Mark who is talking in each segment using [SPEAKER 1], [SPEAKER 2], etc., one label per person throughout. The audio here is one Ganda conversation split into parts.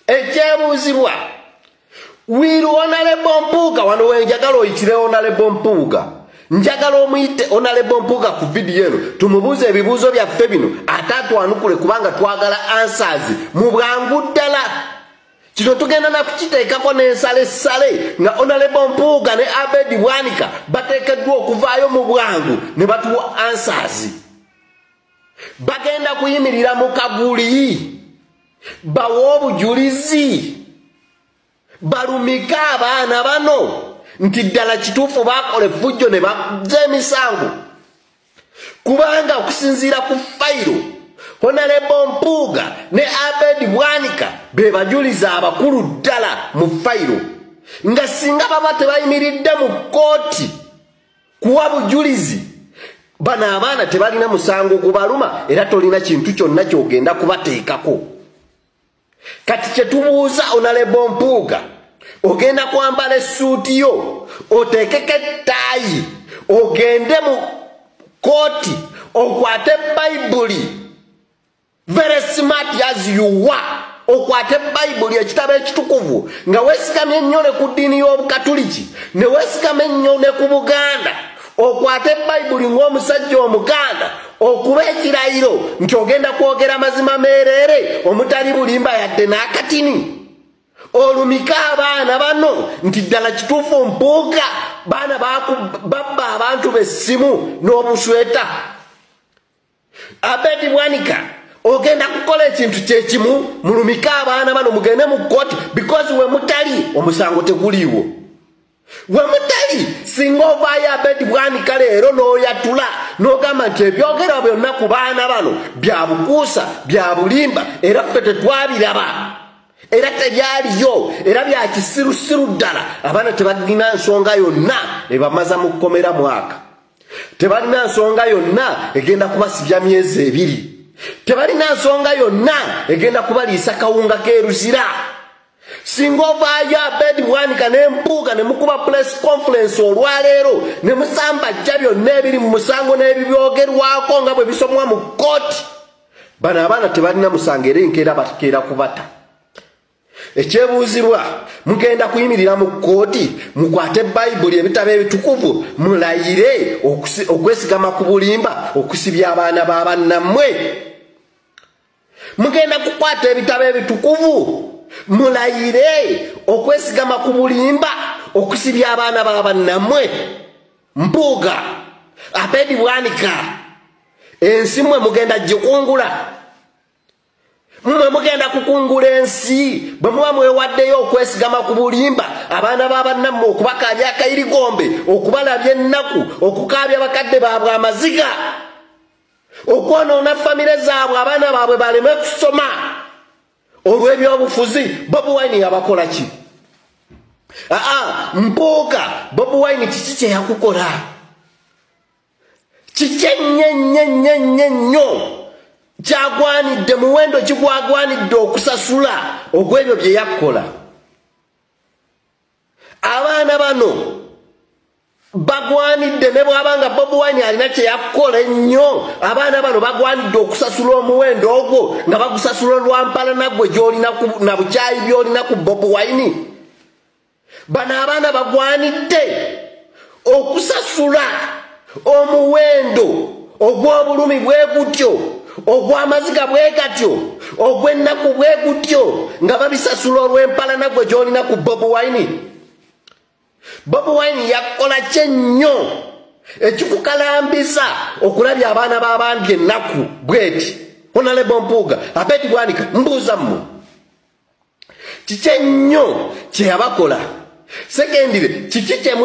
[SPEAKER 1] Echebuzibwa Wiru Honorable Mpuuga wano wenjagala oyitire Honorable Mpuuga njagala omuyite Honorable Mpuuga ku video eno tumubuze ebibuzo byaffe bino atatwanukule kubanga twagala answers mu bwangu ddala kino tugenda na kukiteekako n'ensale nga Honorable Mpuuga ne Abedi Bwanika bateekeddwa okuvaayo mu bwangu ne batuwa answers bagenda kuyimirira mu Kaguli bawo obujulizi balumika abaana bano nti ddala kituufu bakola effujjo ne bazza emisango kubanga okusinziira ku fayiro Honorable Mpuuga ne Abedi Bwanika be bajuliza abakulu ddala mu fayiro nga singa baba tebayimiridde mu kkooti kuwa bujulizi bano abaana tebalina musango gubaluma era tolina kintu kyonna kyogenda kubateekako kati kyetubuuza Honorable Mpuuga ogenda kwambala essuuti yo oteekeko ettaayi ogende mu kooti okwate Bayibuli very smart as you are okwate Bayibuli ekitabo ekitukuvu nga weesigamye ennyo ne ku ddiini y'Obukatuliki ne weesigamye ennyo ne ku Buganda okwate Bayibuli ng'omusajja Omuganda okuba ekirayiro nti ogenda kwogera mazima meerere omutali bulimba yadde n'akatini olumika abaana bano nti ddala kituufu Mpuuga baana babba abantu b'essimu n'obusweta Abedi Bwanika ogenda kukola ekintu kyekimu mulumika abaana bano mugende mu kkooti because we mutali omusango teguliiwo we mutali singa ovaayo Abedi Bwanika leero n'oyatula n'ogamba nti ebyogera byonna ku baana bano bya bukuusa bya bulimba era ffe tetwabiraba era tebyaliyo era bya kisirusiru ddala abaana tebalina nsonga yonna ebamaza mu kkomera mwaka tebalina nsonga yonna egenda kubasibya myezi 2 tebalina nsonga yonna egenda kubaliisa kawunga k'eruzira singa ovaayo Abedi Bwanika ne Mpuuga ne mukuba press conference olwaleero ne musamba jja byonna ebiri mu musango n'ebibyogerwako nga bwe bisomwa mu kkooti bano abaana tebalina musango era enkeera bakeera kubata ekyebuuzibwa mugenda kuyimirira mu kkooti mukwate Bayibuli ebitabo ebitukuvu mulayire okwesigama ku bulimba okusibya abaana b'abannammwe mugenda kukwata ebitabo ebitukuvu mulayire okwesigama ku bulimba okusibya abaana b'abannammwe Mpuuga Abedi Bwanika ensi mmwe mugenda gikungula mmwe mugenda kukungula ensi bwe muba mwewaddeyo okwesigama ku bulimba abaana b'abannammwe okubakaabya akayirigombe okubalabya ennaku okukaabya bakadde baabwe amaziga okwonoona famire zaabwe abaana baabwe baleme kusoma olw'ebyobufuzi Bobi Wine yabakola ki Mpuuga Bobi Wine kiki kye yakukola kiki ennyo kyagwanidde muwendo kigwagwanidde okusasula ogw'ebyo bye yakola abaana bano bagwanidde ne bw'abanga Bobi Wine alina kye yakola ennyo abaana bano bagwanidde okusasula omuwendo ogwo nga bagusasula lwampala naggwe gy'olina na bukyayi by'olina ku Bobi Wine bano abaana bagwanidde okusasula omuwendo ogw'obulumi bwe gutyo ogw'amaziga bwe gatyo ogw'ennaku bwe gutyo nga babisasula olw'empala naggwe gy'olina ku Bobi Wine Bobi Wine yakola kyennyo ekikukalambiza okulabya abaana b'abandi ennaku bweti Honorable Mpuuga Abedi Bwanika mbuuza mmwe kiki ennyo kye yabakola sekendire kiki kye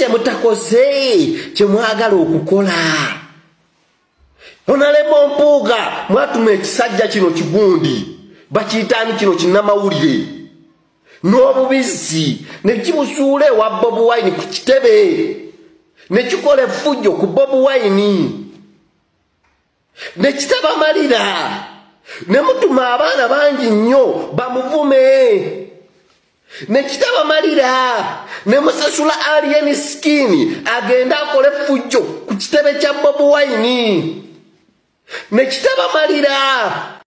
[SPEAKER 1] mutakoze kye mwagala okukola Honorable Mpuuga mwatuma ekisajja kino kigundi bakiyitaani kino kinnamawulire n'obubizi ne kibusuula ewa Bobi Wine ku kitebe ne kikola effujjo ku Bobi Wine ne kitabamalira ne mutuma abaana bangi nnyo bamuvume ne kitabamalira ne musasula Alien Skin agenda akole effujjo ku kitebe kya Bobi Wine ne kitabamalira.